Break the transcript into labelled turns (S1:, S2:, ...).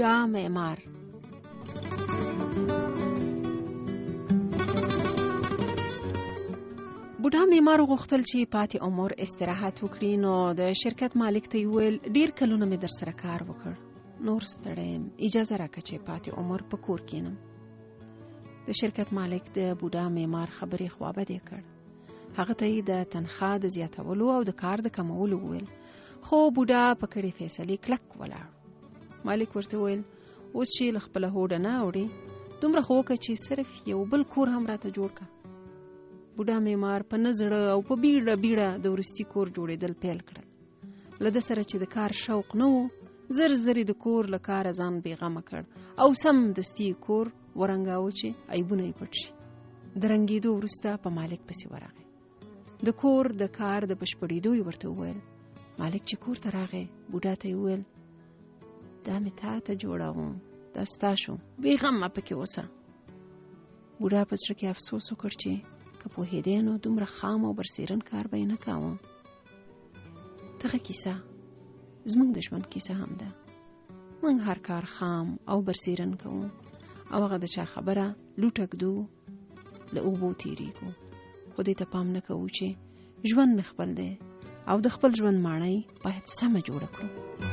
S1: بوډا معمار. بوډا معمار غوښتل چې پاتې عمر استراحت وکړي، نو د شرکت مالک ته ویل ډیر کلونه مې در سره کار وکړ، نور ستړی یم، اجازه راکړه چې پاتې عمر په کور کېنم. د شرکت مالک د بوډا معمار خبرې خوابدې کړ. هغه ته یې د تنخواه د زیاتولو او د کار د کمولو وویل، خو بوډا په کړې فیصلې کلک ولاړ. مالک ورته وویل اوس چې له خپله هوډه نه اوړې، دومره خو وکړه چې صرف یو بل کور هم راته جوړ کړه. بوډا معمار په نه زړه او په بیړه بیړه د وروستي کور جوړېدل پیل کړل. له ده سره چې د کار شوق نه و، زر زر د کور له کاره ځان بېغمه کړ او سم دستي کور ورنګاوه چې عیبونه یې پټ شي. د رنګېدو وروسته په مالک پسې ورغی. د کور د کار د بشپړېدو یې ورته وویل. مالک چې کور ته راغی، بوډا ته یې وویل دا مې تا ته جوړوم، دا ستا شو، بېغمه پکې اوسه. بوډا په زړه کې افسوس وکړ چې که پوهېدی نو دومره خام او برسېرن کار به یې نه کاوه. دغه کیسه زموږ د ژوند کیسه هم ده. موږ هر کار خام او برسېرن کوو او هغه د چا خبره لوټه ږدو، له اوبو تېرېږو، خو دې ته پام نه کوو چې ژوند مې خپل دی او د خپل ژوند ماڼۍ باید سمه جوړه کړو.